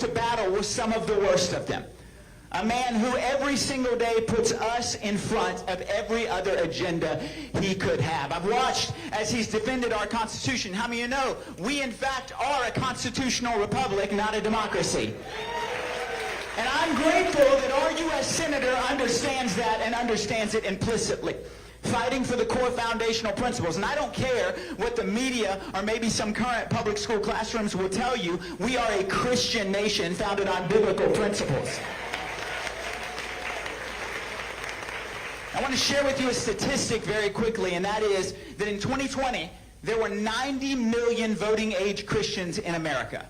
to battle with some of the worst of them. A man who every single day puts us in front of every other agenda he could have. I've watched as he's defended our Constitution. How many of you know we in fact are a constitutional republic, not a democracy? And I'm grateful that our U.S. Senator understands that and understands it implicitly. Fighting for the core foundational principles. And I don't care what the media or maybe some current public school classrooms will tell you. We are a Christian nation founded on biblical principles. I want to share with you a statistic very quickly, and that is that in 2020, there were 90 million voting age Christians in America.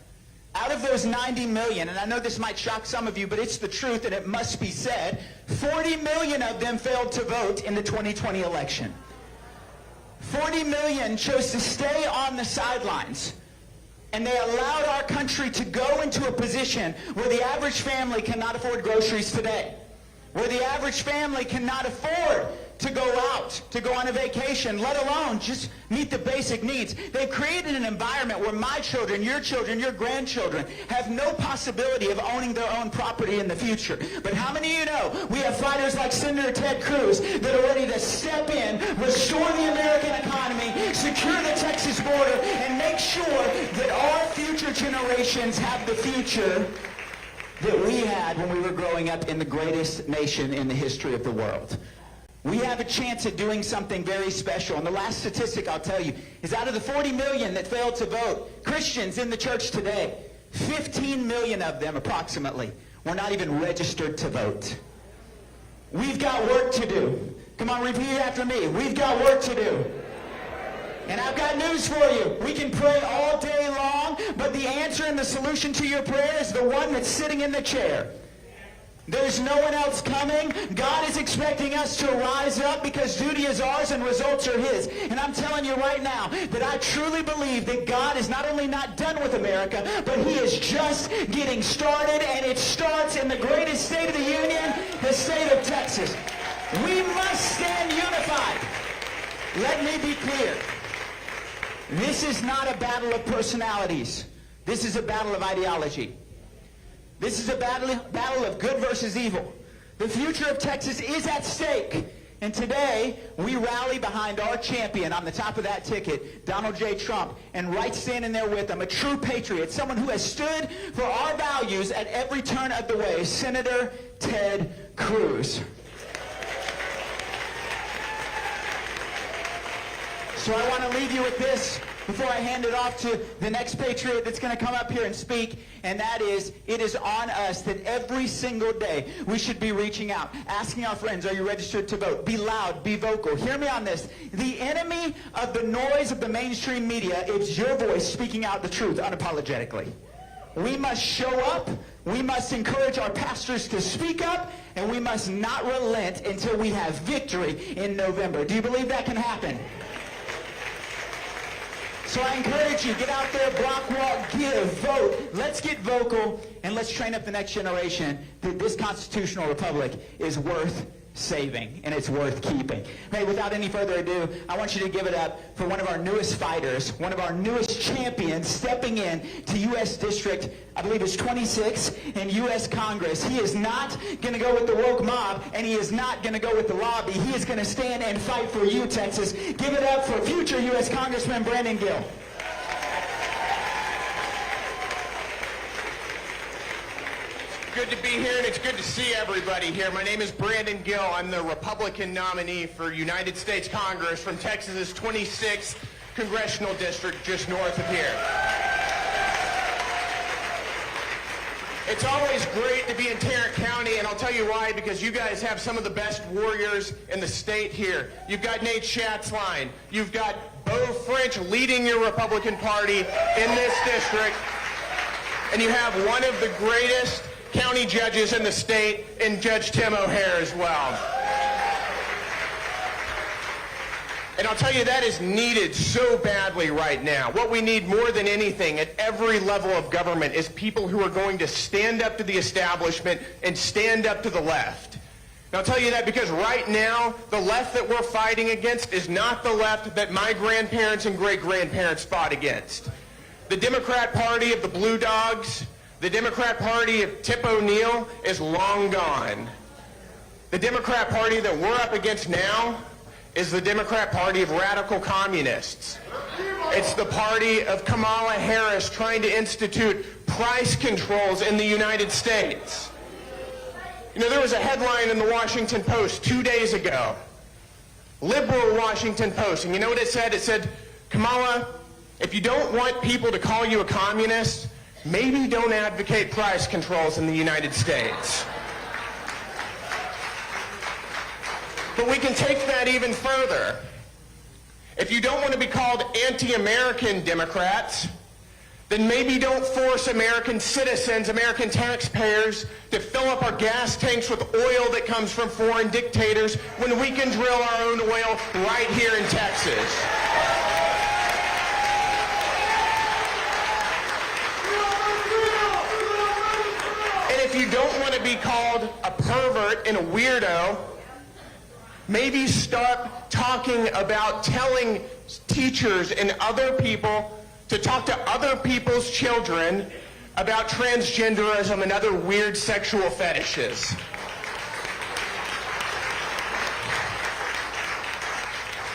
Out of those 90 million, and I know this might shock some of you, but it's the truth and it must be said, 40 million of them failed to vote in the 2020 election. 40 million chose to stay on the sidelines. And they allowed our country to go into a position where the average family cannot afford groceries today. Where the average family cannot afford to go out, to go on a vacation, let alone just meet the basic needs. They've created an environment where my children, your grandchildren, have no possibility of owning their own property in the future. But how many of you know we have fighters like Senator Ted Cruz that are ready to step in, restore the American economy, secure the Texas border, and make sure that our future generations have the future that we had when we were growing up in the greatest nation in the history of the world. We have a chance at doing something very special. And the last statistic I'll tell you is out of the 40 million that failed to vote, Christians in the church today, 15 million of them approximately were not even registered to vote. We've got work to do. Come on, repeat after me. We've got work to do. And I've got news for you. We can pray all day long, but the answer and the solution to your prayer is the one that's sitting in the chair. There's no one else coming. God is expecting us to rise up because duty is ours and results are His. And I'm telling you right now that I truly believe that God is not only not done with America, but He is just getting started, and it starts in the greatest state of the Union, the state of Texas. We must stand unified. Let me be clear. This is not a battle of personalities. This is a battle of ideology. This is a battle of good versus evil. The future of Texas is at stake. And today, we rally behind our champion on the top of that ticket, Donald J. Trump, and right standing there with him, a true patriot, someone who has stood for our values at every turn of the way, Senator Ted Cruz. So I want to leave you with this before I hand it off to the next patriot that's going to come up here and speak, and that is, it is on us that every single day we should be reaching out, asking our friends, are you registered to vote? Be loud, be vocal. Hear me on this. The enemy of the noise of the mainstream media is your voice speaking out the truth unapologetically. We must show up, we must encourage our pastors to speak up, and we must not relent until we have victory in November. Do you believe that can happen? So I encourage you, get out there, block, walk, give, vote. Let's get vocal, and let's train up the next generation that this constitutional republic is worth saving, and it's worth keeping. Hey, without any further ado, I want you to give it up for one of our newest fighters, one of our newest champions stepping in to U.S. District, I believe it's 26 in U.S. Congress. He is not going to go with the woke mob, and he is not going to go with the lobby. He is going to stand and fight for you, Texas. Give it up for future U.S. Congressman Brandon Gill. Good to be here, and it's good to see everybody here. My name is Brandon Gill. I'm the Republican nominee for United States Congress from Texas's 26th Congressional District, just north of here. It's always great to be in Tarrant County, and I'll tell you why, because you guys have some of the best warriors in the state here. You've got Nate Schatzline. You've got Bo French leading your Republican Party in this district. And you have one of the greatest county judges in the state, and Judge Tim O'Hare as well. And I'll tell you, that is needed so badly right now. What we need more than anything at every level of government is people who are going to stand up to the establishment and stand up to the left. And I'll tell you that because right now, the left that we're fighting against is not the left that my grandparents and great-grandparents fought against. The Democrat Party of the Blue Dogs, The Democrat Party of Tip O'Neill is long gone. The Democrat Party that we're up against now is the Democrat Party of radical communists. It's the party of Kamala Harris trying to institute price controls in the United States. You know, there was a headline in the Washington Post 2 days ago, liberal Washington Post, and you know what it said? It said, Kamala, if you don't want people to call you a communist, maybe don't advocate price controls in the United States. But we can take that even further. If you don't want to be called anti-American Democrats, then maybe don't force American citizens, American taxpayers, to fill up our gas tanks with oil that comes from foreign dictators when we can drill our own oil right here in Texas. And if you don't want to be called a pervert and a weirdo, maybe stop talking about telling teachers and other people to talk to other people's children about transgenderism and other weird sexual fetishes.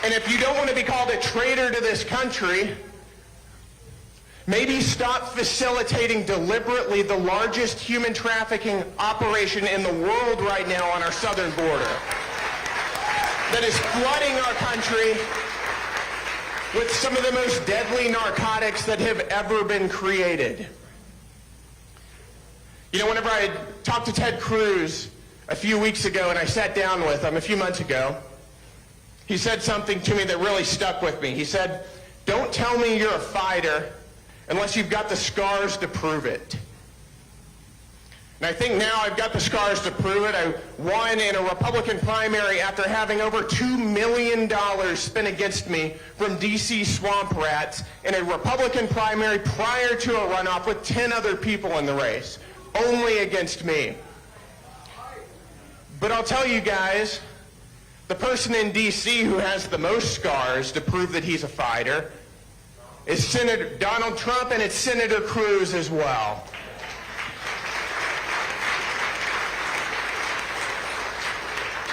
And if you don't want to be called a traitor to this country, maybe stop facilitating deliberately the largest human trafficking operation in the world right now on our southern border that is flooding our country with some of the most deadly narcotics that have ever been created. You know, whenever I talked to Ted Cruz a few weeks ago and I sat down with him a few months ago, he said something to me that really stuck with me. He said, don't tell me you're a fighter unless you've got the scars to prove it. And I think now I've got the scars to prove it. I won in a Republican primary after having over $2 million spent against me from D.C. swamp rats in a Republican primary prior to a runoff with 10 other people in the race, only against me. But I'll tell you guys, the person in D.C. who has the most scars to prove that he's a fighter is Senator Donald Trump, and it's Senator Cruz as well.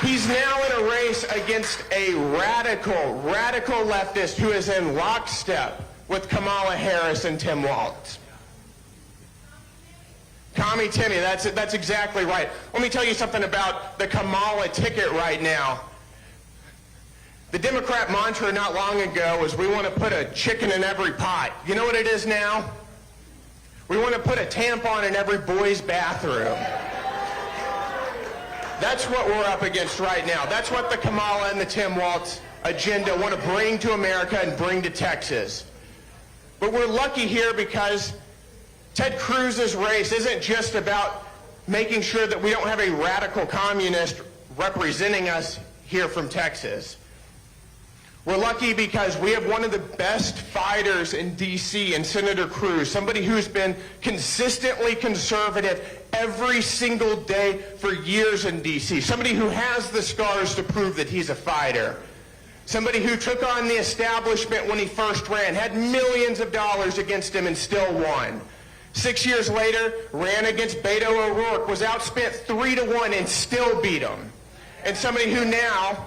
He's now in a race against a radical leftist who is in lockstep with Kamala Harris and Tim Walz. Commie Timmy, that's exactly right. Let me tell you something about the Kamala ticket right now. The Democrat mantra not long ago was we want to put a chicken in every pot. You know what it is now? We want to put a tampon in every boy's bathroom. That's what we're up against right now. That's what the Kamala and the Tim Walz agenda want to bring to America and bring to Texas. But we're lucky here because Ted Cruz's race isn't just about making sure that we don't have a radical communist representing us here from Texas. We're lucky because we have one of the best fighters in D.C. in Senator Cruz, somebody who's been consistently conservative every single day for years in D.C., somebody who has the scars to prove that he's a fighter, somebody who took on the establishment when he first ran, had millions of dollars against him and still won. 6 years later, ran against Beto O'Rourke, was outspent 3-1 and still beat him. And somebody who now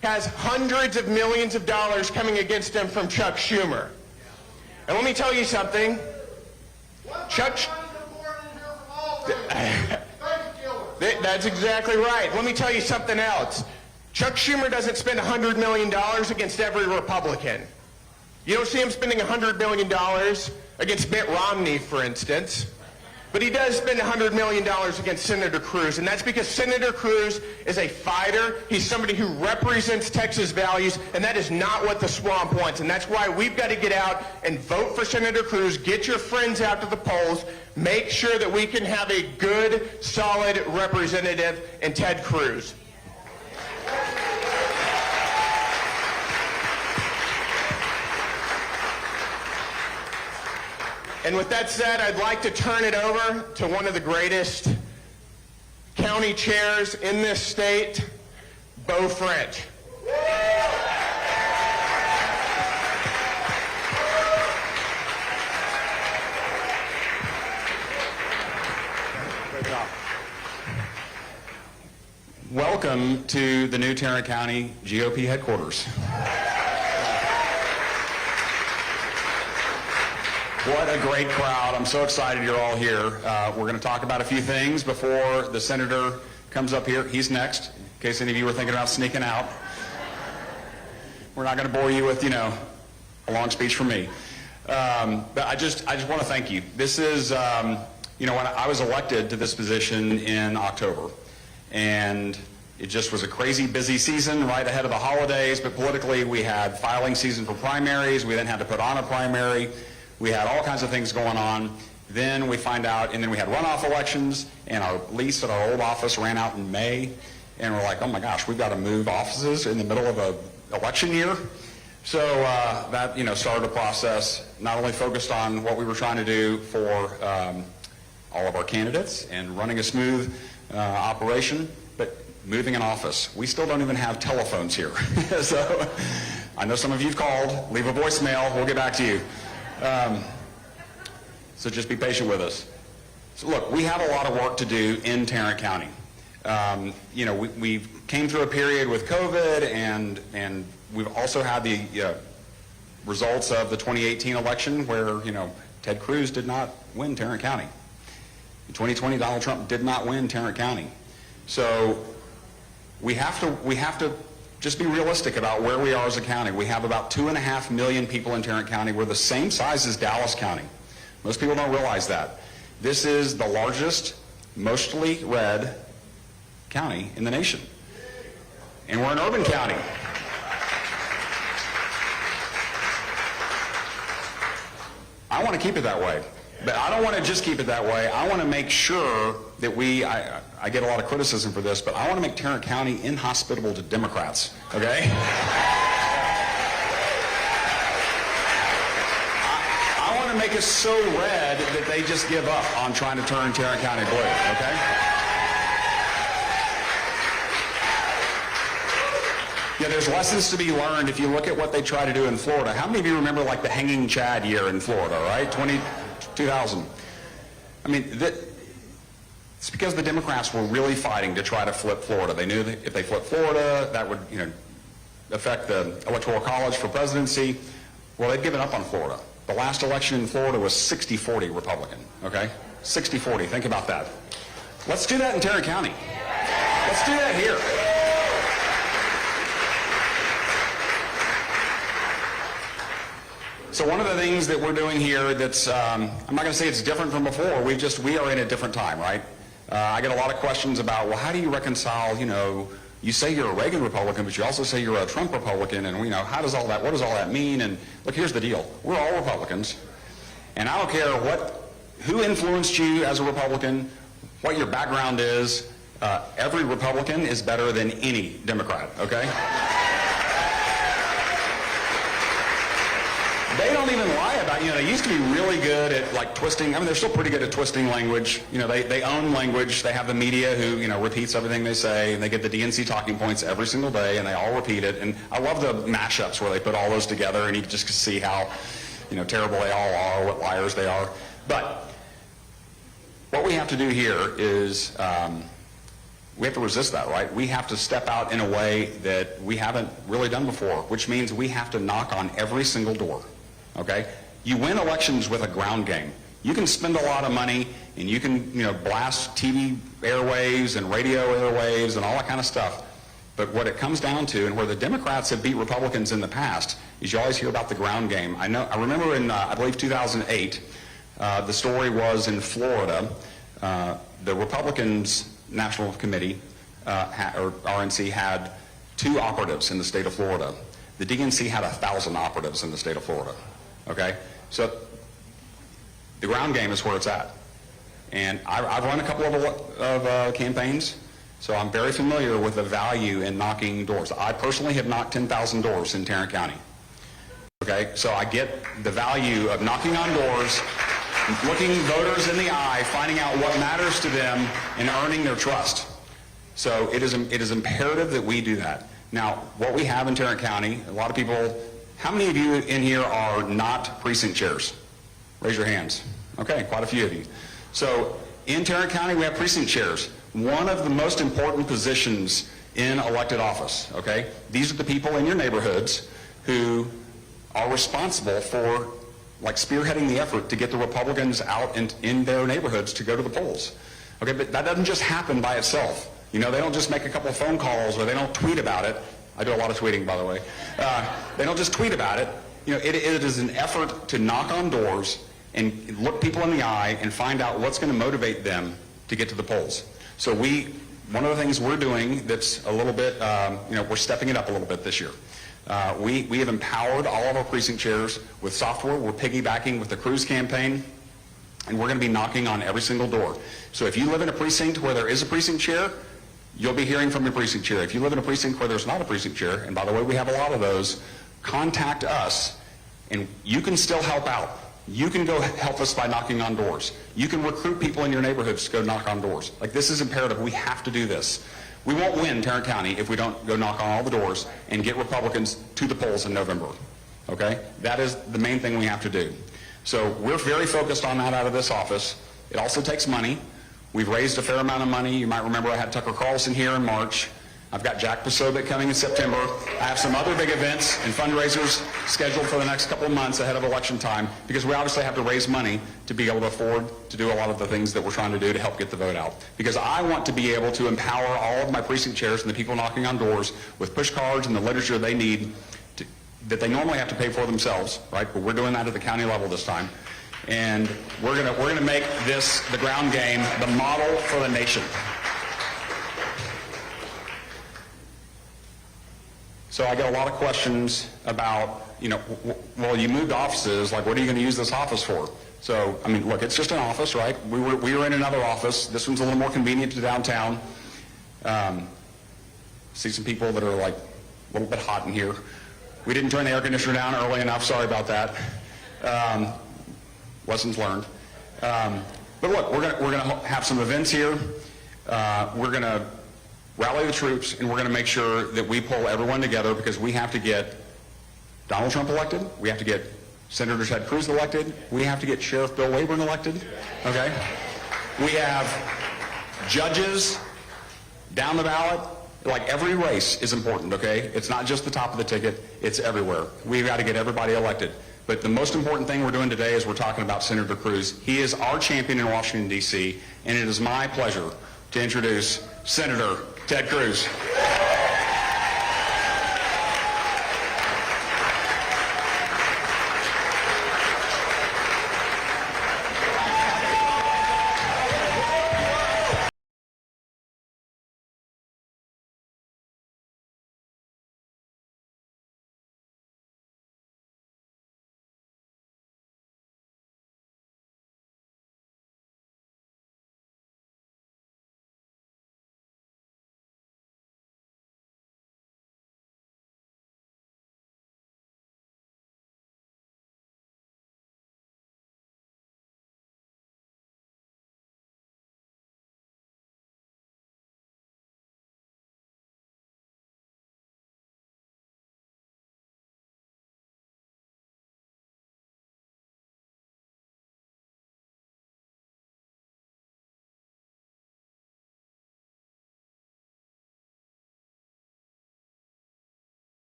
has hundreds of millions of dollars coming against him from Chuck Schumer. And let me tell you something. That's exactly right. Let me tell you something else. Chuck Schumer doesn't spend $100 million against every Republican. You don't see him spending $100 million against Mitt Romney, for instance. But he does spend $100 million against Senator Cruz, and that's because Senator Cruz is a fighter. He's somebody who represents Texas values, and that is not what the swamp wants. And that's why we've got to get out and vote for Senator Cruz, get your friends out to the polls, make sure that we can have a good, solid representative in Ted Cruz. And with that said, I'd like to turn it over to one of the greatest county chairs in this state, Beau French. job. Welcome to the new Tarrant County GOP headquarters. What a great crowd. I'm so excited you're all here. We're going to talk about a few things before the senator comes up here. He's next, in case any of you were thinking about sneaking out. We're not going to bore you with, a long speech from me. But I just want to thank you. This is, when I was elected to this position in October, and it just was a crazy busy season right ahead of the holidays, but politically we had filing season for primaries. We then had to put on a primary. We had all kinds of things going on. Then we find out, and then we had runoff elections, and our lease at our old office ran out in May, and we're like, oh my gosh, we've got to move offices in the middle of an election year. So that, started a process, not only focused on what we were trying to do for all of our candidates and running a smooth operation, but moving an office. We still don't even have telephones here. So I know some of you've called. Leave a voicemail. We'll get back to you. So just be patient with us. So look, we have a lot of work to do in Tarrant County. We came through a period with COVID, and we've also had the results of the 2018 election where, Ted Cruz did not win Tarrant County. In 2020, Donald Trump did not win Tarrant County. So we have to just be realistic about where we are as a county. We have about 2.5 million people in Tarrant County. We're the same size as Dallas County. Most people don't realize that. This is the largest, mostly red county in the nation. And we're an urban county. I want to keep it that way. But I don't want to just keep it that way. I want to make sure that I get a lot of criticism for this, but I want to make Tarrant County inhospitable to Democrats, okay? I want to make it so red that they just give up on trying to turn Tarrant County blue, okay? Yeah, there's lessons to be learned if you look at what they try to do in Florida. How many of you remember like the Hanging Chad year in Florida, right? 2000. I mean, it's because the Democrats were really fighting to try to flip Florida. They knew that if they flipped Florida, that would, affect the Electoral College for presidency. Well, they've given up on Florida. The last election in Florida was 60-40 Republican, okay? 60-40, think about that. Let's do that in Tarrant County. Let's do that here. So one of the things that we're doing here that's, I'm not going to say it's different from before, we are in a different time, right? I get a lot of questions about, well, how do you reconcile, you say you're a Reagan Republican, but you also say you're a Trump Republican, and what does all that mean? And look, here's the deal. We're all Republicans, and I don't care who influenced you as a Republican, what your background is, every Republican is better than any Democrat, okay? They don't even lie about, they used to be really good at like twisting. I mean, they're still pretty good at twisting language. They own language. They have the media who, repeats everything they say, and they get the DNC talking points every single day, and they all repeat it. And I love the mashups where they put all those together, and you just see how, terrible they all are, what liars they are. But what we have to do here is we have to resist that, right? We have to step out in a way that we haven't really done before, which means we have to knock on every single door. Okay? You win elections with a ground game. You can spend a lot of money, and you can, blast TV airwaves and radio airwaves and all that kind of stuff. But what it comes down to, and where the Democrats have beat Republicans in the past, is you always hear about the ground game. I remember in, I believe, 2008, the story was in Florida. The Republicans' National Committee, or RNC, had 2 operatives in the state of Florida. The DNC had 1,000 operatives in the state of Florida. Okay? So the ground game is where it's at. And I've run a couple of campaigns, so I'm very familiar with the value in knocking doors. I personally have knocked 10,000 doors in Tarrant County. Okay? So I get the value of knocking on doors, looking voters in the eye, finding out what matters to them, and earning their trust. So it is imperative that we do that. Now, what we have in Tarrant County, a lot of people, how many of you in here are not precinct chairs? Raise your hands. Okay, quite a few of you. So In Tarrant County, we have precinct chairs, one of the most important positions in elected office, okay? These are the people in your neighborhoods who are responsible for like spearheading the effort to get the Republicans out in their neighborhoods to go to the polls. Okay, but that doesn't just happen by itself. You know, they don't just make a couple of phone calls or they don't tweet about it. I do a lot of tweeting, by the way. They don't just tweet about it. You know, it is an effort to knock on doors and look people in the eye and find out what's going to motivate them to get to the polls. So one of the things we're doing that's a little bit, you know, we're stepping it up a little bit this year. We have empowered all of our precinct chairs with software. We're piggybacking with the Cruz campaign, and we're going to be knocking on every single door. So if you live in a precinct where there is a precinct chair, you'll be hearing from your precinct chair. If you live in a precinct where there's not a precinct chair, and by the way, we have a lot of those, contact us, and you can still help out. You can go help us by knocking on doors. You can recruit people in your neighborhoods to go knock on doors. Like, this is imperative. We have to do this. We won't win Tarrant County if we don't go knock on all the doors and get Republicans to the polls in November. Okay? That is the main thing we have to do. So we're very focused on that out of this office. It also takes money. We've raised a fair amount of money. You might remember I had Tucker Carlson here in March. I've got Jack Posobiec coming in September. I have some other big events and fundraisers scheduled for the next couple of months ahead of election time, because we obviously have to raise money to be able to afford to do a lot of the things that we're trying to do to help get the vote out. Because I want to be able to empower all of my precinct chairs and the people knocking on doors with push cards and the literature they need that they normally have to pay for themselves, right? But we're doing that at the county level this time. And we're gonna make this, the ground game, the model for the nation. So I get a lot of questions about, you know, well, you moved offices, like, what are you going to use this office for? So, I mean, look, it's just an office, right? We were in another office. This one's a little more convenient to downtown. See some people that are, like, a little bit hot in here. We didn't turn the air conditioner down early enough. Sorry about that. Lessons learned. But look, we're gonna have some events here. We're going to rally the troops, and we're going to make sure that we pull everyone together, because we have to get Donald Trump elected. We have to get Senator Ted Cruz elected. We have to get Sheriff Bill Wayburn elected. Okay? We have judges down the ballot. Like, every race is important, okay? It's not just the top of the ticket. It's everywhere. We've got to get everybody elected. But the most important thing we're doing today is we're talking about Senator Cruz. He is our champion in Washington, D.C., and it is my pleasure to introduce Senator Ted Cruz.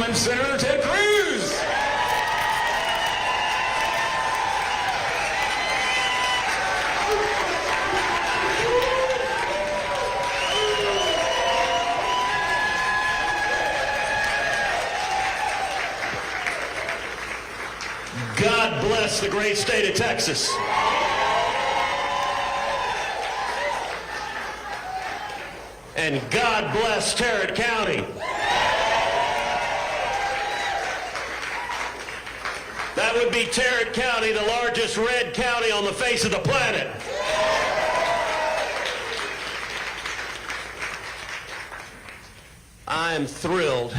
Congressman Senator Ted Cruz. God bless the great state of Texas. And God bless Tarrant County. That would be Tarrant County, the largest red county on the face of the planet. I am thrilled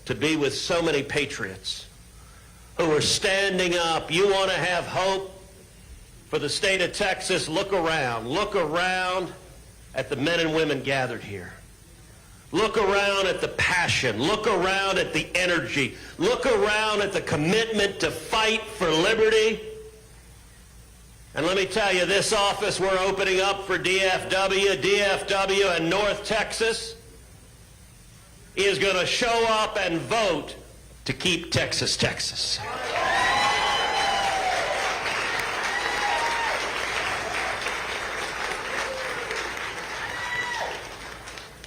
to be with so many patriots who are standing up. You want to have hope for the state of Texas? Look around. Look around at the men and women gathered here. Look around at the passion. Look around at the energy. Look around at the commitment to fight for liberty. And let me tell you, this office we're opening up for DFW and North Texas is going to show up and vote to keep Texas, Texas.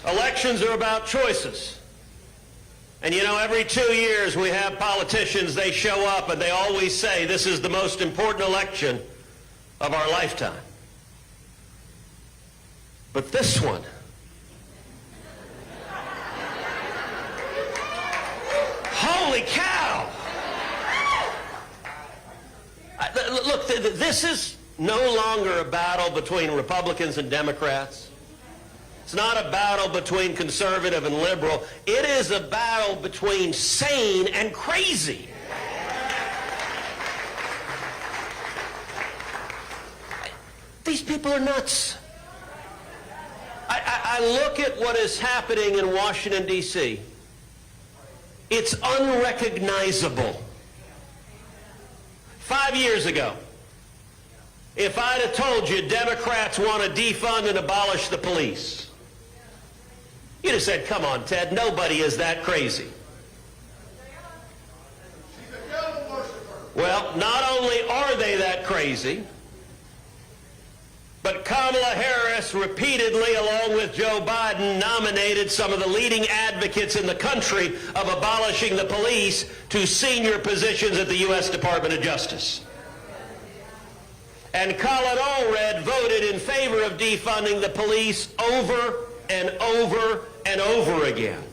Elections are about choices. And you know, every 2 years we have politicians, they show up and they always say this is the most important election of our lifetime. But this one, holy cow! Look, this is no longer a battle between Republicans and Democrats. It's not a battle between conservative and liberal. It is a battle between sane and crazy. These people are nuts. I look at what is happening in Washington, D.C. It's unrecognizable. 5 years ago, if I'd have told you Democrats want to defund and abolish the police, you'd have said, come on, Ted, nobody is that crazy. Well, not only are they that crazy, but Kamala Harris repeatedly, along with Joe Biden, nominated some of the leading advocates in the country of abolishing the police to senior positions at the U.S. Department of Justice. And Allred voted in favor of defunding the police over and over and over again.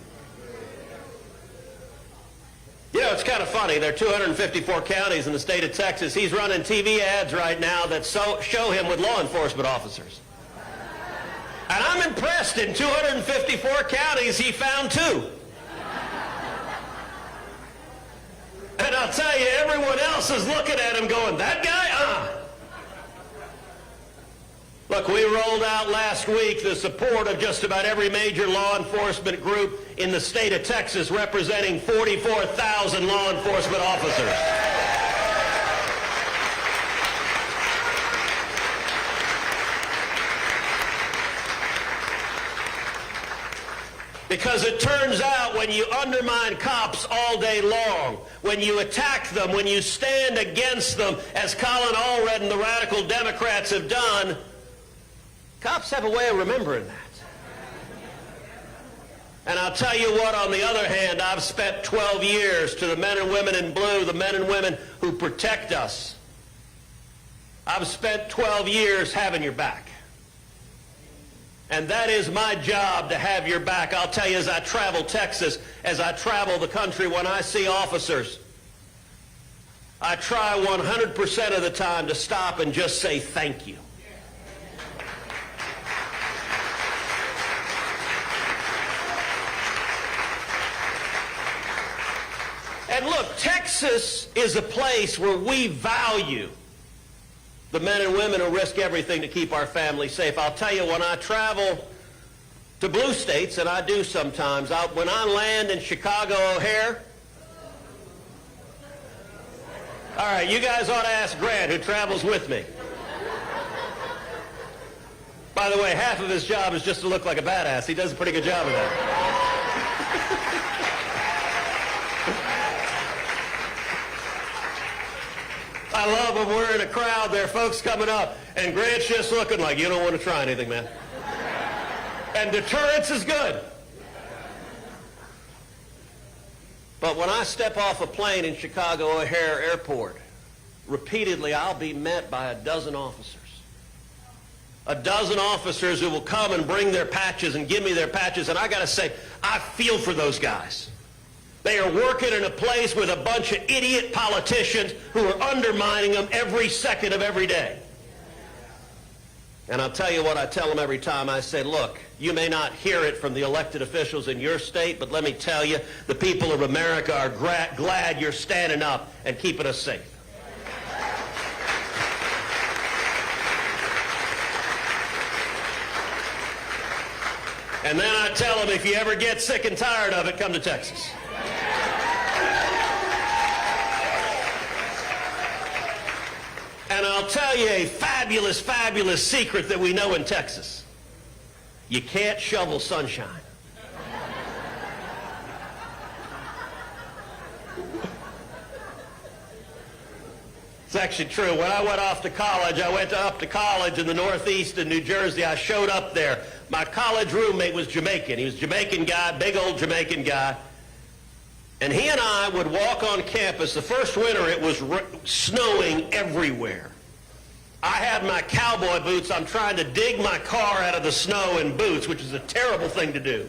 You know, it's kind of funny. There are 254 counties in the state of Texas. He's running TV ads right now that show him with law enforcement officers. And I'm impressed. In 254 counties, he found 2. And I'll tell you, everyone else is looking at him going, that guy? Look, we rolled out last week the support of just about every major law enforcement group in the state of Texas, representing 44,000 law enforcement officers. Because it turns out when you undermine cops all day long, when you attack them, when you stand against them, as Colin Allred and the radical Democrats have done, cops have a way of remembering that. And I'll tell you what, on the other hand, I've spent 12 years to the men and women in blue, the men and women who protect us. I've spent 12 years having your back. And that is my job, to have your back. I'll tell you, as I travel Texas, as I travel the country, when I see officers, I try 100% of the time to stop and just say thank you. And look, Texas is a place where we value the men and women who risk everything to keep our families safe. I'll tell you, when I travel to blue states, and I do sometimes, when I land in Chicago O'Hare, all right, you guys ought to ask Grant, who travels with me. By the way, half of his job is just to look like a badass. He does a pretty good job of that. of them, we're in a crowd there, folks coming up, and Grant's just looking like, you don't want to try anything, man. And deterrence is good. But when I step off a plane in Chicago O'Hare Airport, repeatedly I'll be met by a dozen officers. A dozen officers who will come and bring their patches and give me their patches, and I got to say, I feel for those guys. They are working in a place with a bunch of idiot politicians who are undermining them every second of every day. And I'll tell you what I tell them every time. I say, look, you may not hear it from the elected officials in your state, but let me tell you, the people of America are glad you're standing up and keeping us safe. And then I tell them, if you ever get sick and tired of it, come to Texas. And I'll tell you a fabulous, fabulous secret that we know in Texas. You can't shovel sunshine. It's actually true. When I went off to college, I went up to college in the Northeast in New Jersey. I showed up there. My college roommate was Jamaican. He was a Jamaican guy, big old Jamaican guy. And he and I would walk on campus. The first winter, it was snowing everywhere. I had my cowboy boots. I'm trying to dig my car out of the snow in boots, which is a terrible thing to do.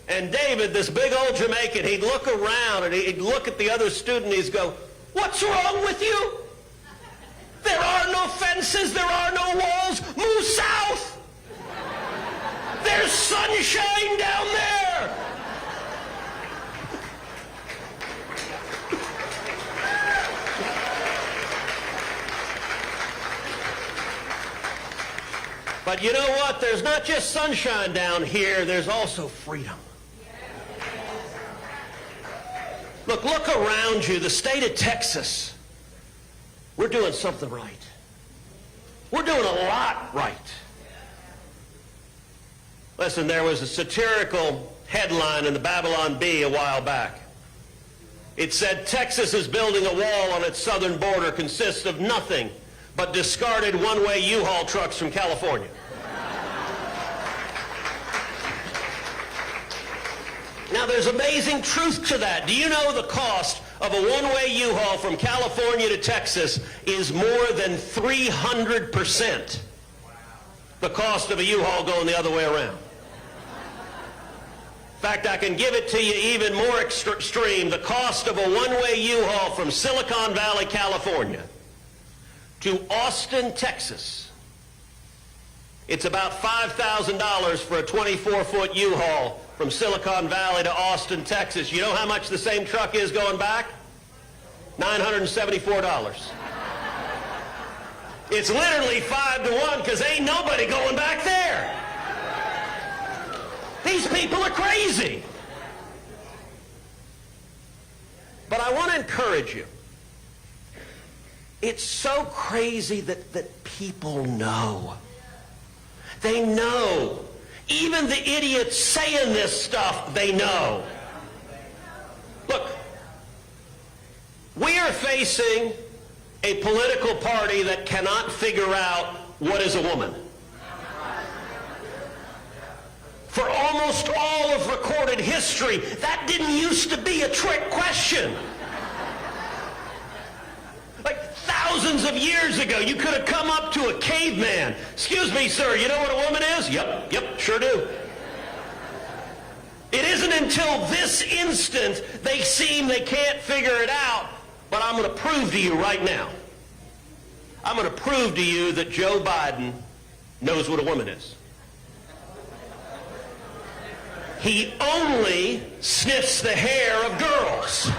And David, this big old Jamaican, he'd look around and he'd look at the other student and he'd go, "What's wrong with you? There are no fences. There are no walls. Move south. There's sunshine down there." But you know what? There's not just sunshine down here. There's also freedom. Look around you. The state of Texas, we're doing something right. We're doing a lot right. Listen, there was a satirical headline in the Babylon Bee a while back. It said, Texas is building a wall on its southern border consists of nothing but discarded one-way U-Haul trucks from California. Now, there's amazing truth to that. Do you know the cost of a one-way U-Haul from California to Texas is more than 300% the cost of a U-Haul going the other way around? In fact, I can give it to you even more extreme. The cost of a one-way U-Haul from Silicon Valley, California to Austin, Texas. It's about $5,000 for a 24-foot U-Haul from Silicon Valley to Austin, Texas. You know how much the same truck is going back? $974. It's literally 5 to 1 because ain't nobody going back there. These people are crazy. But I want to encourage you. It's so crazy that people know. They know. Even the idiots saying this stuff, they know. Look, we are facing a political party that cannot figure out what is a woman. For almost all of recorded history, that didn't used to be a trick question. Like thousands of years ago, you could have come up to a caveman. "Excuse me, sir, you know what a woman is?" Yep, sure do. It isn't until this instant they can't figure it out, but I'm going to prove to you right now. I'm going to prove to you that Joe Biden knows what a woman is. He only sniffs the hair of girls.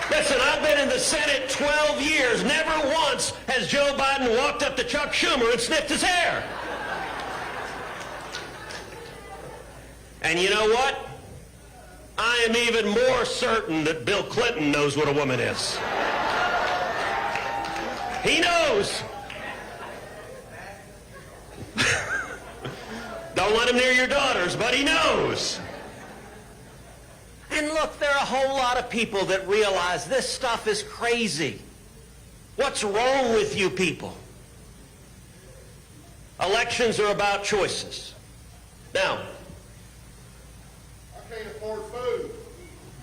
Listen, I've been in the Senate 12 years. Never once has Joe Biden walked up to Chuck Schumer and sniffed his hair. And you know what? I am even more certain that Bill Clinton knows what a woman is. He knows. Don't want him near your daughters, but he knows. And look, there are a whole lot of people that realize this stuff is crazy. What's wrong with you people? Elections are about choices. Now, I can't afford food.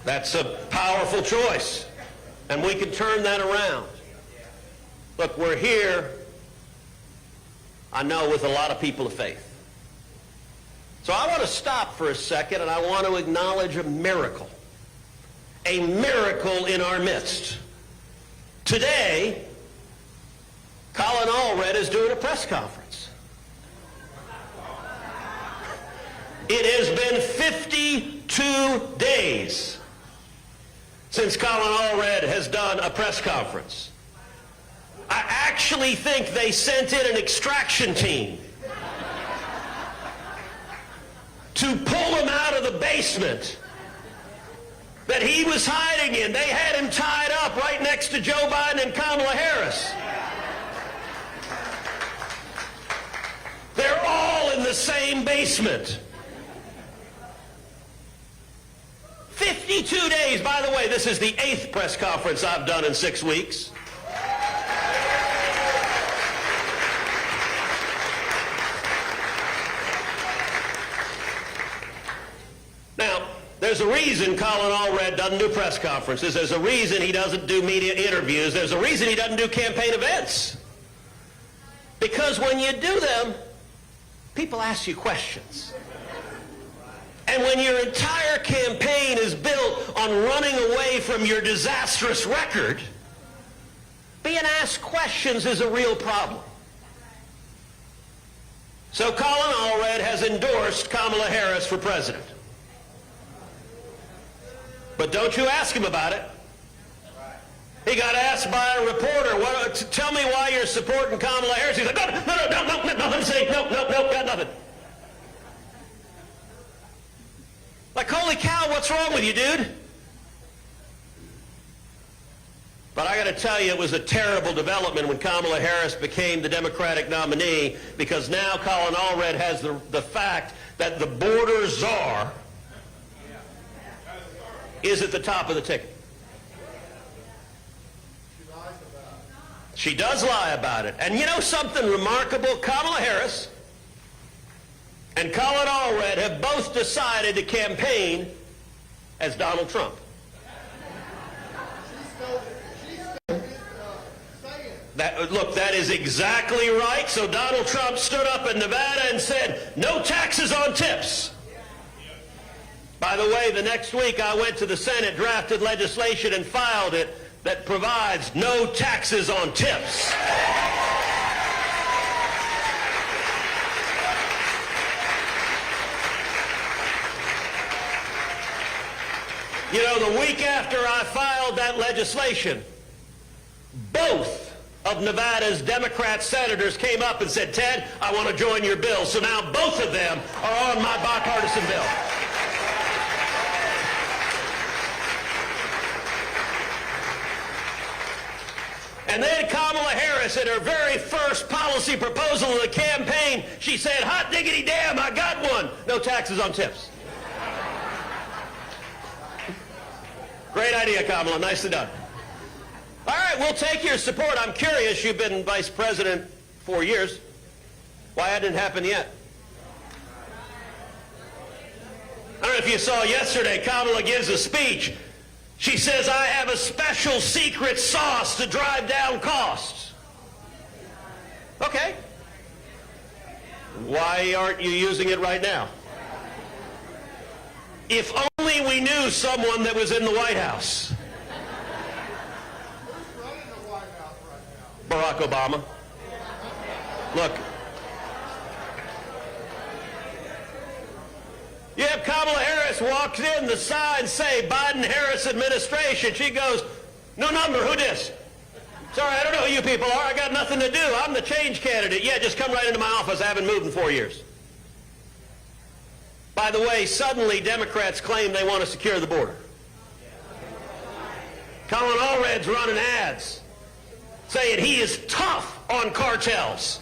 that's a powerful choice, and we can turn that around. Look, we're here, I know, with a lot of people of faith. So I want to stop for a second, and I want to acknowledge a miracle in our midst. Today, Colin Allred is doing a press conference. It has been 52 days since Colin Allred has done a press conference. I actually think they sent in an extraction team to pull him out of the basement that he was hiding in. They had him tied up right next to Joe Biden and Kamala Harris. They're all in the same basement. 52 days. By the way, this is the 8th press conference I've done in 6 weeks. Now, there's a reason Colin Allred doesn't do press conferences. There's a reason he doesn't do media interviews. There's a reason he doesn't do campaign events. Because when you do them, people ask you questions. And when your entire campaign is built on running away from your disastrous record, being asked questions is a real problem. So Colin Allred has endorsed Kamala Harris for president. But don't you ask him about it. He got asked by a reporter, tell me why you're supporting Kamala Harris. He's like, no, nothing to say, no, got nothing. Like, holy cow, what's wrong with you, dude? But I got to tell you, it was a terrible development when Kamala Harris became the Democratic nominee, because now Colin Allred has the fact that the border czar is at the top of the ticket. She does lie about it. And you know something remarkable? Kamala Harris and Colin Allred have both decided to campaign as Donald Trump. Look, that is exactly right. So Donald Trump stood up in Nevada and said, no taxes on tips. By the way, the next week I went to the Senate, drafted legislation, and filed it that provides no taxes on tips. You know, the week after I filed that legislation, both of Nevada's Democrat senators came up and said, Ted, I want to join your bill. So now both of them are on my bipartisan bill. And then Kamala Harris, in her very first policy proposal of the campaign, she said, hot diggity damn, I got one. No taxes on tips. Great idea, Kamala. Nicely done. All right, we'll take your support. I'm curious, you've been vice president 4 years. Why that didn't happen yet? I don't know if you saw yesterday, Kamala gives a speech. She says, I have a special secret sauce to drive down costs. Okay. Why aren't you using it right now? If only we knew someone that was in the White House. Who's running the White House right now? Barack Obama. Look. You have Kamala Harris walks in, the signs say Biden-Harris administration. She goes, no number, who dis? Sorry, I don't know who you people are. I got nothing to do. I'm the change candidate. Yeah, just come right into my office. I haven't moved in 4 years. By the way, suddenly Democrats claim they want to secure the border. Colin Allred's running ads saying he is tough on cartels.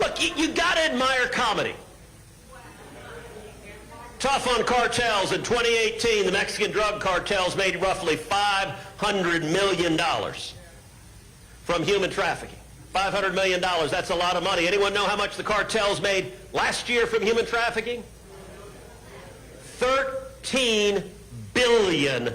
Look, you got to admire comedy. Tough on cartels. In 2018, the Mexican drug cartels made roughly $500 million from human trafficking. $500 million, that's a lot of money. Anyone know how much the cartels made last year from human trafficking? $13 billion.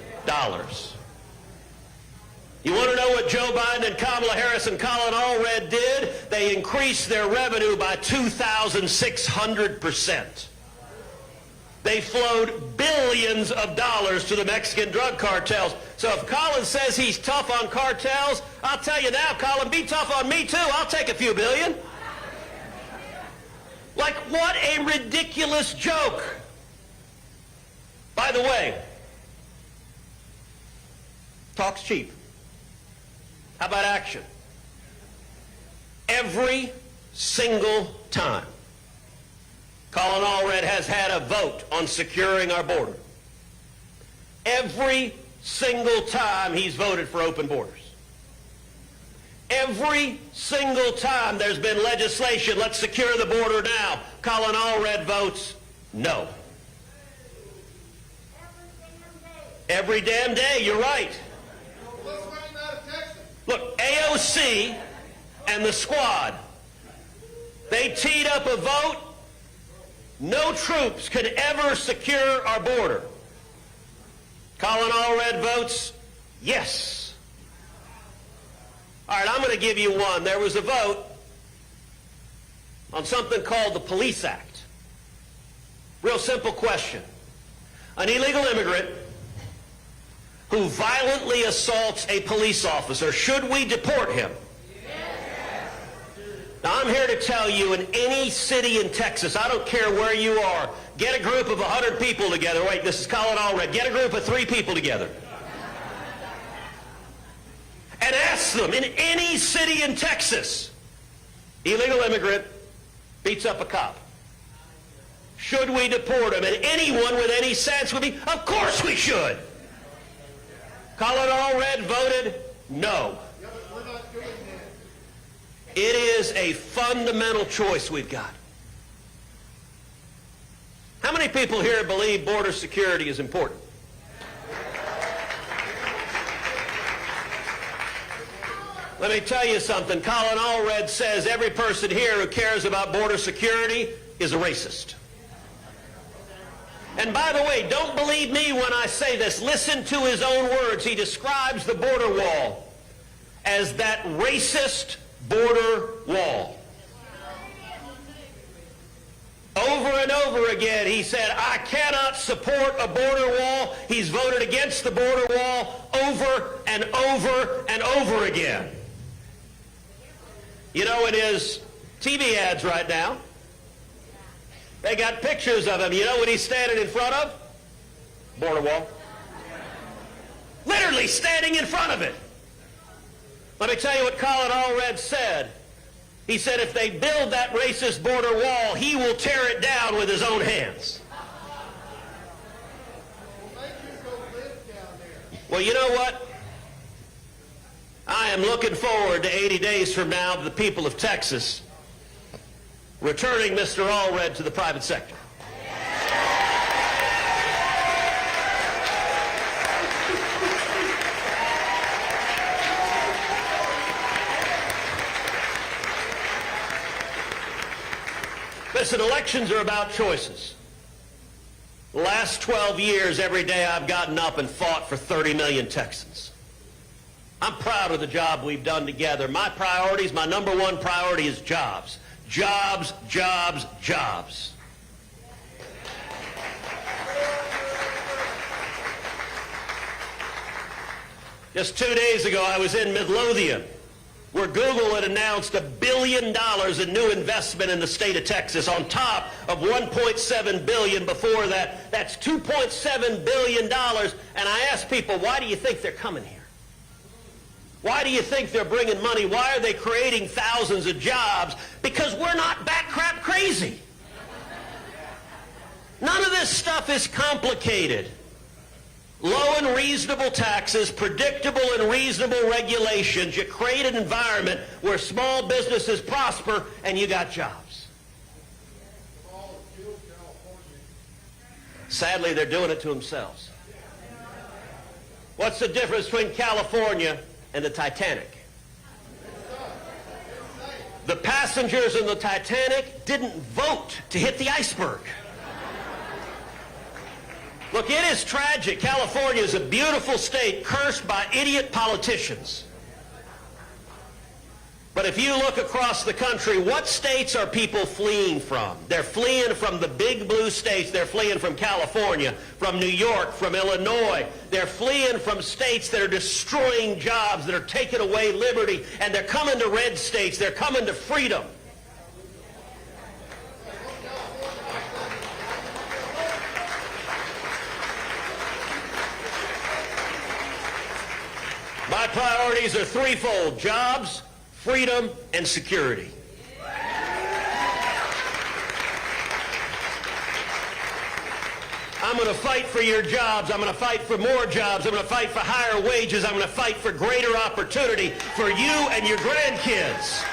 You want to know what Joe Biden and Kamala Harris and Colin Allred did? They increased their revenue by 2,600%. They flowed billions of dollars to the Mexican drug cartels. So if Colin says he's tough on cartels, I'll tell you now, Colin, be tough on me too. I'll take a few billion. Like, what a ridiculous joke. By the way, talk's cheap. How about action? Every single time Colin Allred has had a vote on securing our border, every single time he's voted for open borders, every single time there's been legislation, let's secure the border now, Colin Allred votes no. Every damn day, you're right. Look, AOC and the squad, they teed up a vote. No troops could ever secure our border. Colin Allred votes yes. All right, I'm going to give you one. There was a vote on something called the Police Act. Real simple question. An illegal immigrant who violently assaults a police officer, should we deport him? Yes. Now, I'm here to tell you, in any city in Texas, I don't care where you are, get a group of 100 people together. Wait, this is Colin Allred. Get a group of 3 people together. And ask them, in any city in Texas, illegal immigrant beats up a cop. Should we deport him? And anyone with any sense would be, of course we should. Colin Allred voted no. It is a fundamental choice we've got. How many people here believe border security is important? Let me tell you something. Colin Allred says every person here who cares about border security is a racist. And by the way, don't believe me when I say this. Listen to his own words. He describes the border wall as that racist border wall. Over and over again, he said, I cannot support a border wall. He's voted against the border wall over and over and over again. You know, in his TV ads right now, they got pictures of him. You know what he's standing in front of? Border wall. Literally standing in front of it. Let me tell you what Colin Allred said. He said if they build that racist border wall, he will tear it down with his own hands. Well, you know what? I am looking forward to 80 days from now to the people of Texas returning Mr. Allred to the private sector. Listen, elections are about choices. The last 12 years, every day I've gotten up and fought for 30 million Texans. I'm proud of the job we've done together. My priorities, my number one priority is jobs. Jobs, jobs, jobs. Just 2 days ago, I was in Midlothian, where Google had announced $1 billion in new investment in the state of Texas on top of $1.7 billion before that. That's $2.7 billion. And I asked people, why do you think they're coming here? Why do you think they're bringing money? Why are they creating thousands of jobs? Because we're not bat crap crazy. None of this stuff is complicated. Low and reasonable taxes, predictable and reasonable regulations. You create an environment where small businesses prosper and you got jobs. Sadly, they're doing it to themselves. What's the difference between California and the Titanic? The passengers in the Titanic didn't vote to hit the iceberg. Look, it is tragic. California is a beautiful state cursed by idiot politicians. But if you look across the country, what states are people fleeing from? They're fleeing from the big blue states. They're fleeing from California, from New York, from Illinois. They're fleeing from states that are destroying jobs, that are taking away liberty, and they're coming to red states. They're coming to freedom. My priorities are threefold: jobs, freedom, and security. I'm going to fight for your jobs. I'm going to fight for more jobs. I'm going to fight for higher wages. I'm going to fight for greater opportunity for you and your grandkids.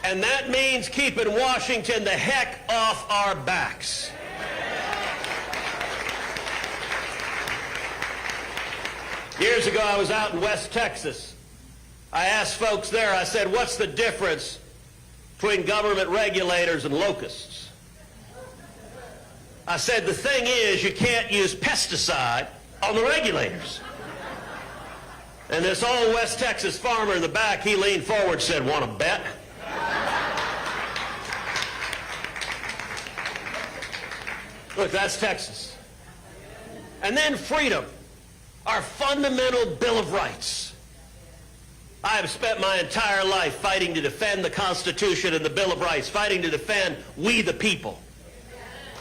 And that means keeping Washington the heck off our backs. Years ago, I was out in West Texas. I asked folks there, I said, what's the difference between government regulators and locusts? I said, the thing is, you can't use pesticide on the regulators. And this old West Texas farmer in the back, he leaned forward and said, want to bet? Look, that's Texas. And then freedom. Our fundamental Bill of Rights. I have spent my entire life fighting to defend the Constitution and the Bill of Rights, fighting to defend we the people,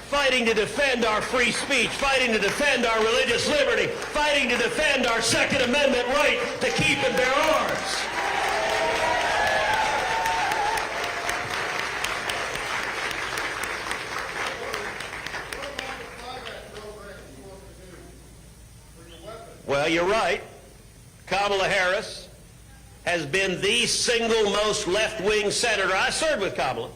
fighting to defend our free speech, fighting to defend our religious liberty, fighting to defend our Second Amendment right to keep and bear arms. Well, you're right. Kamala Harris has been the single most left-wing senator. I served with Kamala.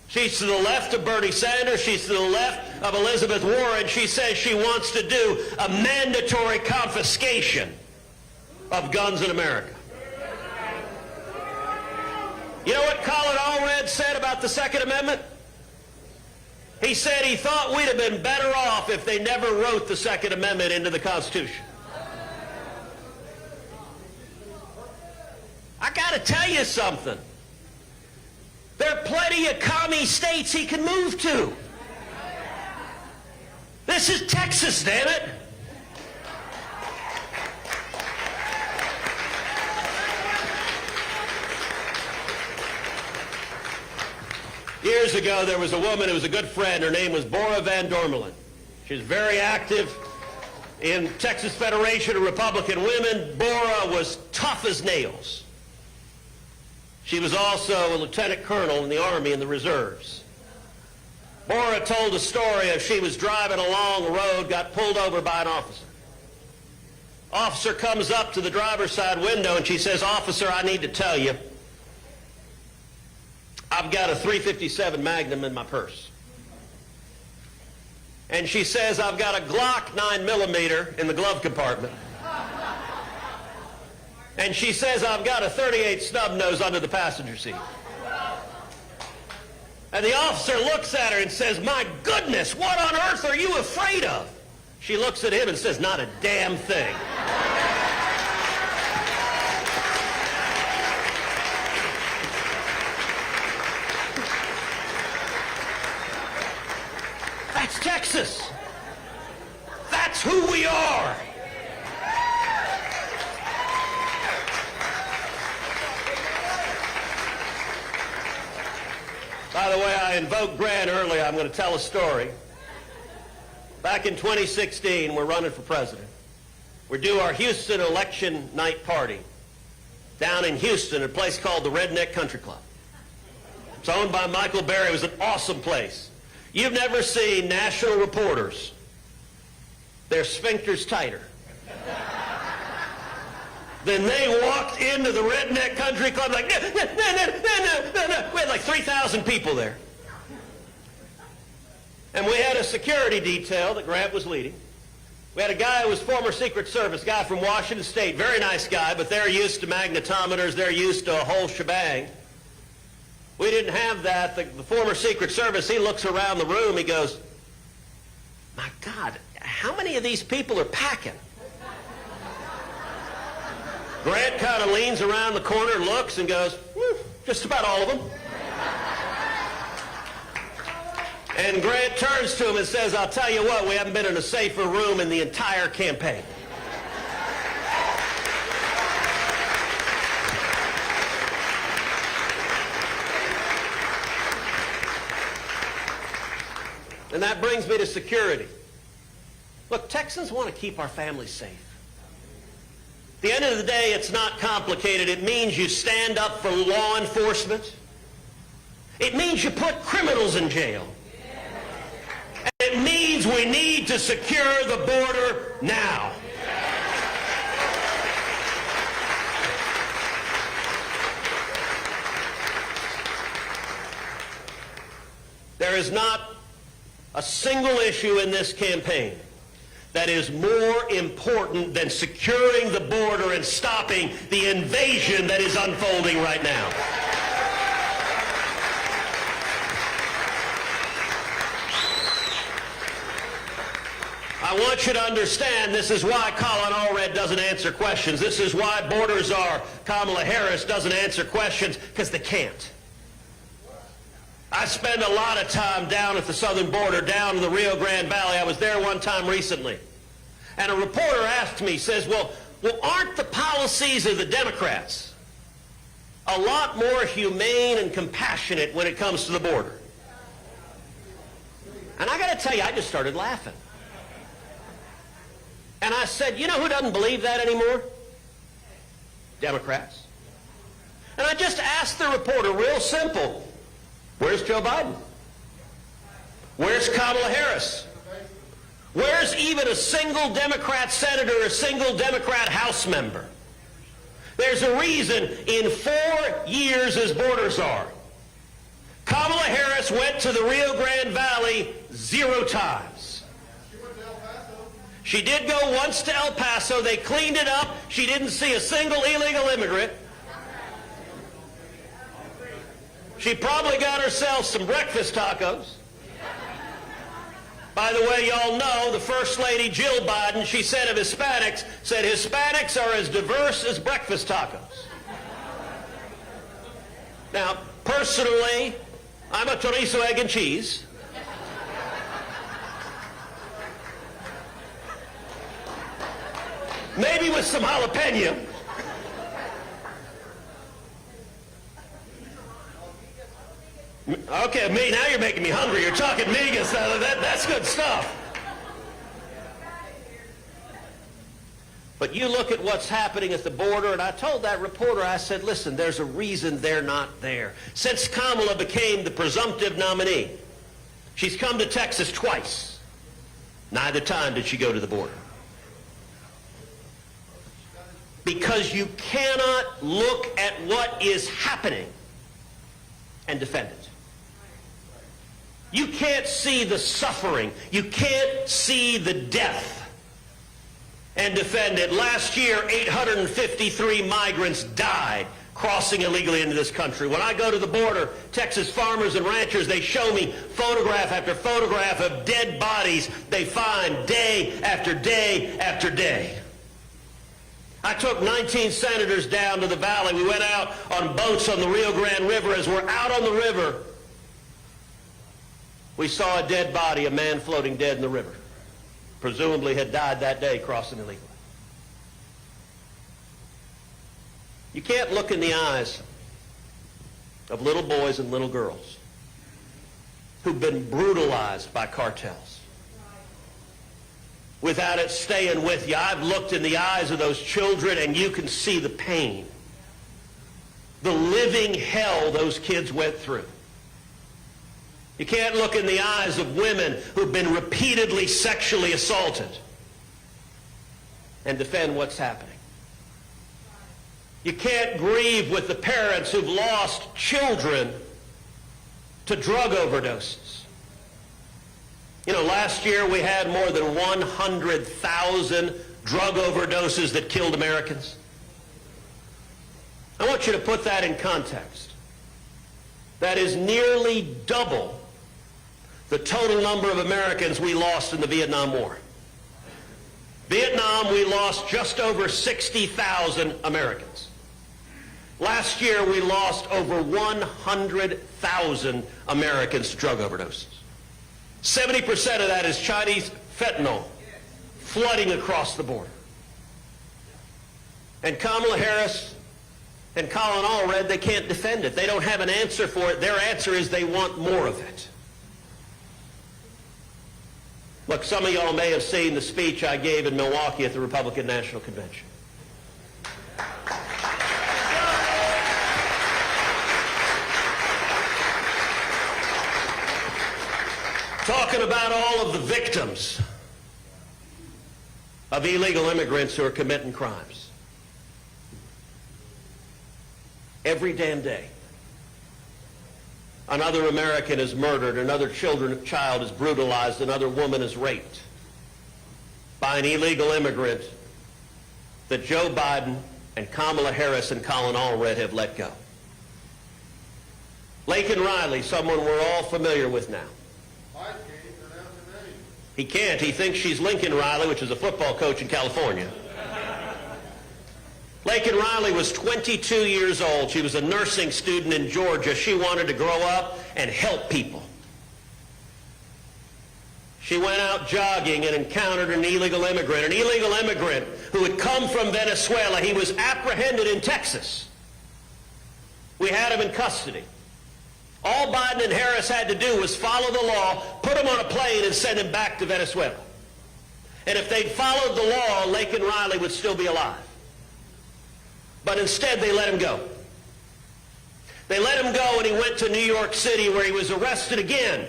She's to the left of Bernie Sanders. She's to the left of Elizabeth Warren. She says she wants to do a mandatory confiscation of guns in America. You know what Colin Allred said about the Second Amendment? He said he thought we'd have been better off if they never wrote the Second Amendment into the Constitution. I got to tell you something. There are plenty of commie states he can move to. This is Texas, damn it. Years ago, there was a woman who was a good friend. Her name was Bora Van Dormelen. She was very active in Texas Federation of Republican Women. Bora was tough as nails. She was also a lieutenant colonel in the Army in the reserves. Bora told a story of she was driving along the road, got pulled over by an officer. Officer comes up to the driver's side window and she says, "Officer, I need to tell you, I've got a .357 Magnum in my purse." And she says, "I've got a Glock 9mm in the glove compartment." And she says, "I've got a .38 snub nose under the passenger seat." And the officer looks at her and says, "My goodness, what on earth are you afraid of?" She looks at him and says, "Not a damn thing." That's Texas. That's who we are. By the way, I invoked Grant earlier. I'm going to tell a story. Back in 2016, we're running for president. We do our Houston election night party down in Houston at a place called the Redneck Country Club. It's owned by Michael Berry. It was an awesome place. You've never seen national reporters. Their sphincters tighter. Then they walked into the Redneck Country Club like, no. We had like 3,000 people there. And we had a security detail that Grant was leading. We had a guy who was former Secret Service, guy from Washington State, very nice guy, but they're used to magnetometers, they're used to a whole shebang. We didn't have that. The former Secret Service, he looks around the room, he goes, my God, how many of these people are packing? Grant kind of leans around the corner, looks, and goes, just about all of them. And Grant turns to him and says, I'll tell you what, we haven't been in a safer room in the entire campaign. And that brings me to security. Look, Texans want to keep our families safe. At the end of the day, it's not complicated. It means you stand up for law enforcement. It means you put criminals in jail. And it means we need to secure the border now. There is not a single issue in this campaign that is more important than securing the border and stopping the invasion that is unfolding right now. I want you to understand this is why Colin Allred doesn't answer questions. This is why border czar Kamala Harris doesn't answer questions, because they can't. I spend a lot of time down at the southern border, down in the Rio Grande Valley. I was there one time recently. And a reporter asked me, says, well, aren't the policies of the Democrats a lot more humane and compassionate when it comes to the border? And I got to tell you, I just started laughing. And I said, you know who doesn't believe that anymore? Democrats. And I just asked the reporter, real simple, where's Joe Biden? Where's Kamala Harris? Where's even a single Democrat senator, a single Democrat House member? There's a reason in 4 years as border czar, Kamala Harris went to the Rio Grande Valley 0 times. She did go once to El Paso. They cleaned it up. She didn't see a single illegal immigrant. She probably got herself some breakfast tacos. By the way, y'all know the First Lady Jill Biden, she said of Hispanics, said Hispanics are as diverse as breakfast tacos. Now, personally, I'm a chorizo, egg, and cheese. Maybe with some jalapeno. Okay, me, now you're making me hungry. You're talking migas. That's good stuff. But you look at what's happening at the border, and I told that reporter, I said, listen, there's a reason they're not there. Since Kamala became the presumptive nominee, she's come to Texas twice. Neither time did she go to the border. Because you cannot look at what is happening and defend it. You can't see the suffering. You can't see the death and defend it. Last year, 853 migrants died crossing illegally into this country. When I go to the border, Texas farmers and ranchers, they show me photograph after photograph of dead bodies they find day after day after day. I took 19 senators down to the valley. We went out on boats on the Rio Grande River. As we're out on the river, we saw a dead body, a man floating dead in the river. Presumably had died that day crossing illegally. You can't look in the eyes of little boys and little girls who've been brutalized by cartels without it staying with you. I've looked in the eyes of those children, and you can see the pain, the living hell those kids went through. You can't look in the eyes of women who've been repeatedly sexually assaulted and defend what's happening. You can't grieve with the parents who've lost children to drug overdoses. You know, last year we had more than 100,000 drug overdoses that killed Americans. I want you to put that in context. That is nearly double the total number of Americans we lost in the Vietnam War. Vietnam, we lost just over 60,000 Americans. Last year, we lost over 100,000 Americans to drug overdoses. 70% of that is Chinese fentanyl flooding across the border. And Kamala Harris and Colin Allred, they can't defend it. They don't have an answer for it. Their answer is they want more of it. Look, some of y'all may have seen the speech I gave in Milwaukee at the Republican National Convention. Talking about all of the victims of illegal immigrants who are committing crimes. Every damn day, another American is murdered, another child is brutalized, another woman is raped by an illegal immigrant that Joe Biden and Kamala Harris and Colin Allred have let go. Laken Riley, someone we're all familiar with now. He can't. He thinks she's Lincoln Riley, which is a football coach in California. Laken Riley was 22 years old. She was a nursing student in Georgia. She wanted to grow up and help people. She went out jogging and encountered an illegal immigrant who had come from Venezuela. He was apprehended in Texas. We had him in custody. All Biden and Harris had to do was follow the law, put him on a plane, and send him back to Venezuela. And if they'd followed the law, Laken Riley would still be alive. But instead, they let him go. They let him go, and he went to New York City, where he was arrested again,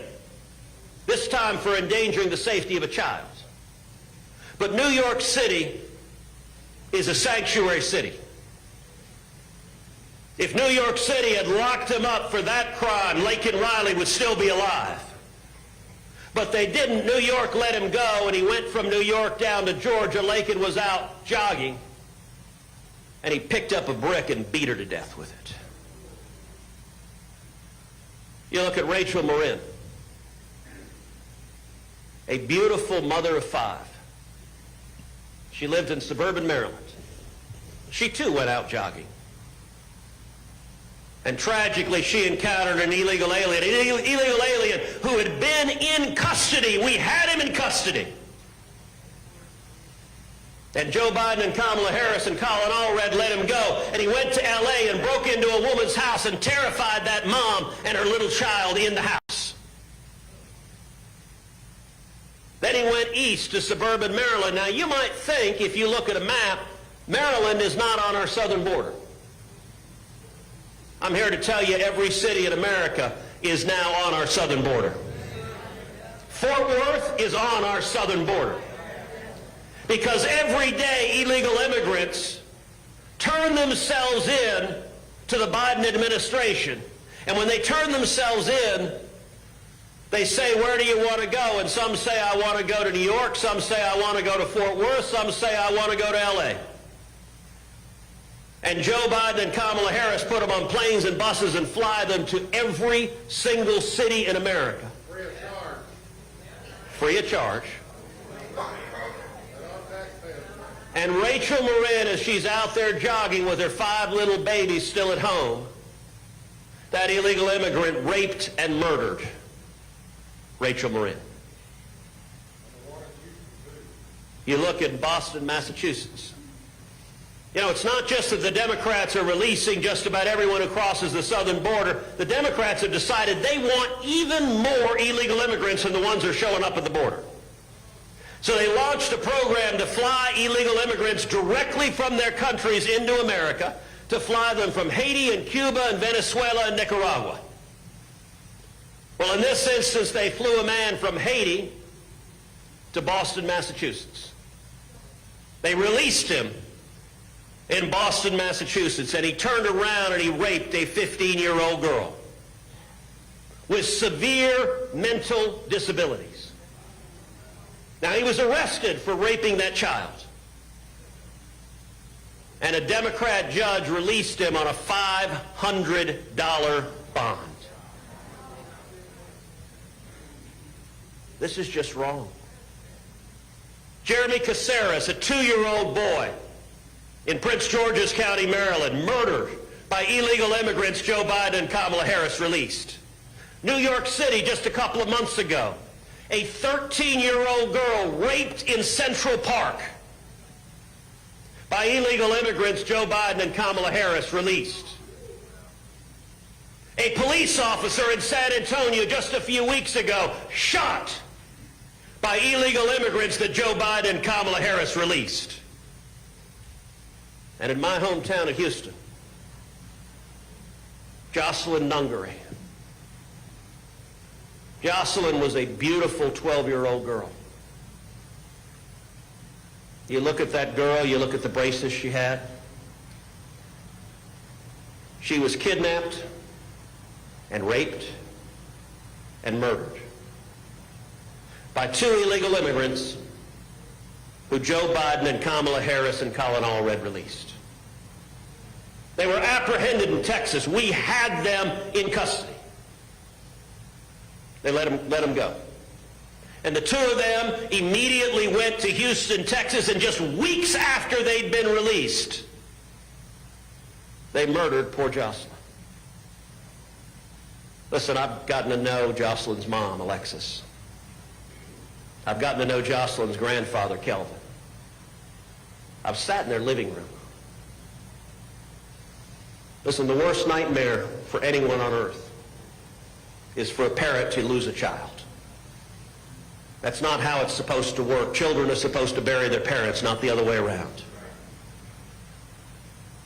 this time for endangering the safety of a child. But New York City is a sanctuary city. If New York City had locked him up for that crime, Laken Riley would still be alive. But they didn't. New York let him go, and he went from New York down to Georgia. Laken was out jogging, and he picked up a brick and beat her to death with it. You look at Rachel Marin, a beautiful mother of 5. She lived in suburban Maryland. She too went out jogging. And tragically, she encountered an illegal alien who had been in custody. We had him in custody. And Joe Biden and Kamala Harris and Colin Allred let him go. And he went to L.A. and broke into a woman's house and terrified that mom and her little child in the house. Then he went east to suburban Maryland. Now, you might think, if you look at a map, Maryland is not on our southern border. I'm here to tell you every city in America is now on our southern border. Fort Worth is on our southern border. Because every day illegal immigrants turn themselves in to the Biden administration. And when they turn themselves in, they say, where do you want to go? And some say, I want to go to New York. Some say, I want to go to Fort Worth. Some say, I want to go to L.A. And Joe Biden and Kamala Harris put them on planes and buses and fly them to every single city in America. Free of charge. Free of charge. And Rachel Marin, as she's out there jogging with her 5 little babies still at home, that illegal immigrant raped and murdered Rachel Marin. You look at Boston, Massachusetts. You know, it's not just that the Democrats are releasing just about everyone who crosses the southern border. The Democrats have decided they want even more illegal immigrants than the ones who are showing up at the border. So they launched a program to fly illegal immigrants directly from their countries into America, to fly them from Haiti and Cuba and Venezuela and Nicaragua. Well, in this instance, they flew a man from Haiti to Boston, Massachusetts. They released him in Boston, Massachusetts, and he turned around and he raped a 15-year-old girl with severe mental disabilities. Now, he was arrested for raping that child, and a Democrat judge released him on a $500 bond. This is just wrong. Jeremy Caceres, a 2-year-old boy in Prince George's County, Maryland, murdered by illegal immigrants, Joe Biden and Kamala Harris released. New York City, just a couple of months ago, a 13-year-old girl raped in Central Park by illegal immigrants, Joe Biden and Kamala Harris released. A police officer in San Antonio just a few weeks ago shot by illegal immigrants that Joe Biden and Kamala Harris released. And in my hometown of Houston, Jocelyn Nungary. Jocelyn was a beautiful 12-year-old girl. You look at that girl, you look at the braces she had. She was kidnapped and raped and murdered by 2 illegal immigrants who Joe Biden and Kamala Harris and Colin Allred released. They were apprehended in Texas. We had them in custody. They let them go. And the 2 of them immediately went to Houston, Texas, and just weeks after they'd been released, they murdered poor Jocelyn. Listen, I've gotten to know Jocelyn's mom, Alexis. I've gotten to know Jocelyn's grandfather, Kelvin. I've sat in their living room. Listen, the worst nightmare for anyone on earth is for a parent to lose a child. That's not how it's supposed to work. Children are supposed to bury their parents, not the other way around.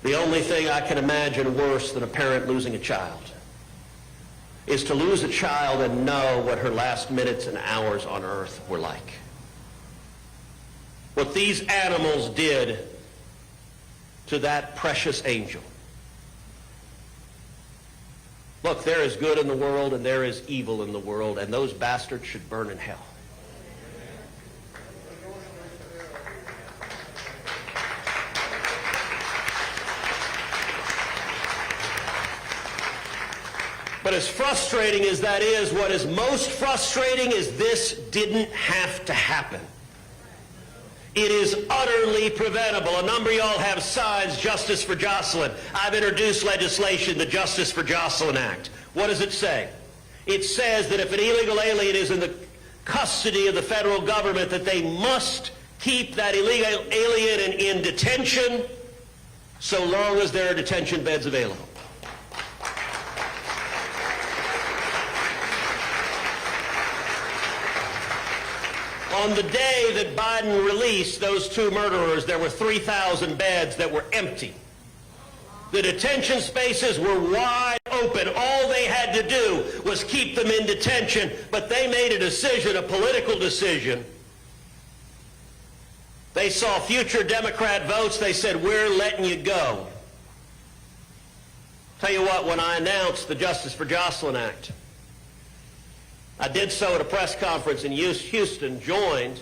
The only thing I can imagine worse than a parent losing a child is to lose a child and know what her last minutes and hours on earth were like. What these animals did to that precious angel. Look, there is good in the world and there is evil in the world, and those bastards should burn in hell. But as frustrating as that is, what is most frustrating is this didn't have to happen. It is utterly preventable. A number of y'all have signs, Justice for Jocelyn. I've introduced legislation, the Justice for Jocelyn Act. What does it say? It says that if an illegal alien is in the custody of the federal government, that they must keep that illegal alien in detention so long as there are detention beds available. On the day that Biden released those 2 murderers, there were 3,000 beds that were empty. The detention spaces were wide open. All they had to do was keep them in detention, but they made a decision, a political decision. They saw future Democrat votes. They said, we're letting you go. Tell you what, when I announced the Justice for Jocelyn Act, I did so at a press conference in Houston, joined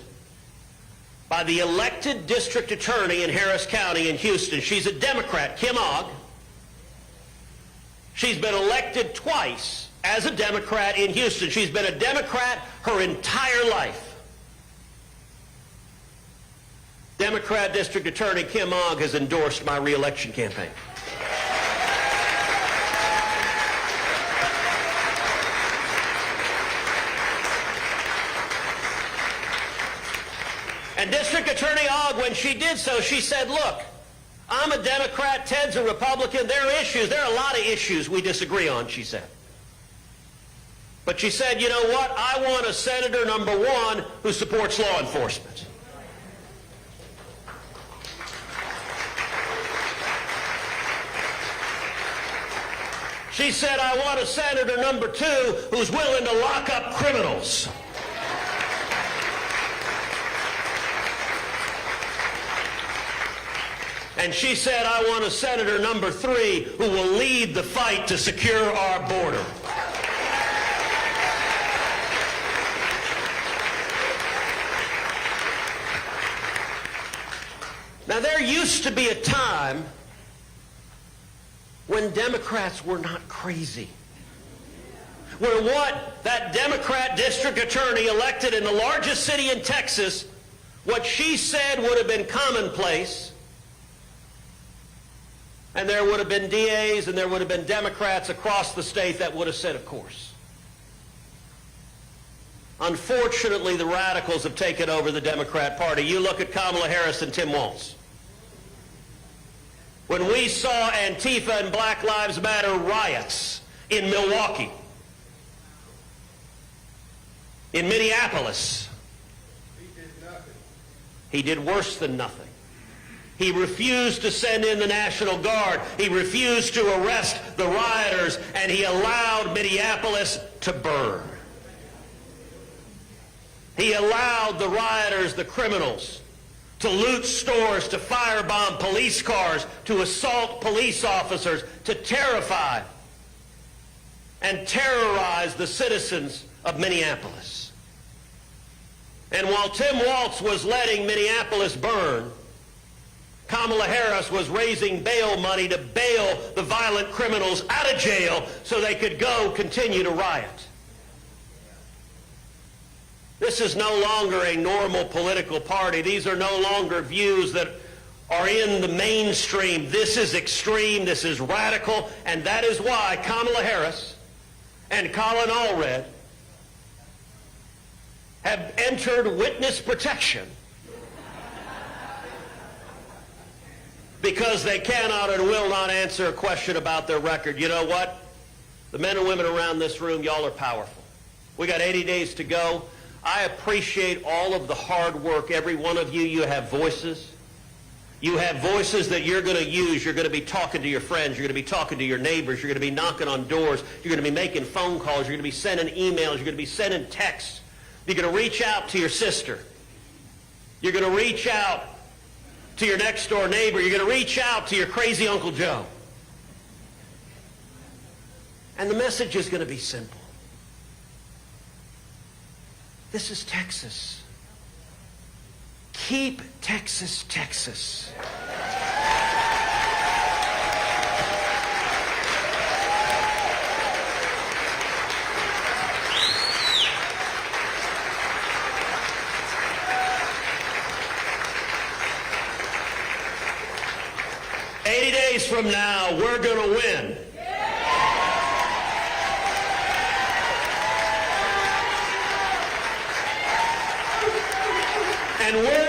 by the elected district attorney in Harris County in Houston. She's a Democrat, Kim Ogg. She's been elected twice as a Democrat in Houston. She's been a Democrat her entire life. Democrat District Attorney Kim Ogg has endorsed my re-election campaign. And District Attorney Ogg, when she did so, she said, look, I'm a Democrat, Ted's a Republican, there are a lot of issues we disagree on, she said. But she said, you know what, I want a senator, number 1, who supports law enforcement. She said, I want a senator number 2 who's willing to lock up criminals. And she said, I want a senator number 3 who will lead the fight to secure our border. Now, there used to be a time when Democrats were not crazy, where what that Democrat district attorney elected in the largest city in Texas, what she said would have been commonplace, and there would have been DAs and there would have been Democrats across the state that would have said, of course. Unfortunately, the radicals have taken over the Democrat Party. You look at Kamala Harris and Tim Walz. When we saw Antifa and Black Lives Matter riots in Milwaukee, in Minneapolis, he did worse than nothing. He refused to send in the National Guard. He refused to arrest the rioters, and he allowed Minneapolis to burn. He allowed the rioters, the criminals, to loot stores, to firebomb police cars, to assault police officers, to terrify and terrorize the citizens of Minneapolis. And while Tim Walz was letting Minneapolis burn, Kamala Harris was raising bail money to bail the violent criminals out of jail so they could go continue to riot. This is no longer a normal political party. These are no longer views that are in the mainstream. This is extreme, this is radical, and that is why Kamala Harris and Colin Allred have entered witness protection because they cannot and will not answer a question about their record. You know what? The men and women around this room, y'all are powerful. We got 80 days to go. I appreciate all of the hard work. Every one of you, you have voices. You have voices that you're going to use. You're going to be talking to your friends. You're going to be talking to your neighbors. You're going to be knocking on doors. You're going to be making phone calls. You're going to be sending emails. You're going to be sending texts. You're going to reach out to your sister. You're going to reach out to your next door neighbor. You're going to reach out to your crazy Uncle Joe. And the message is going to be simple. This is Texas. Keep Texas, Texas. Days from now, we're going to win. And we're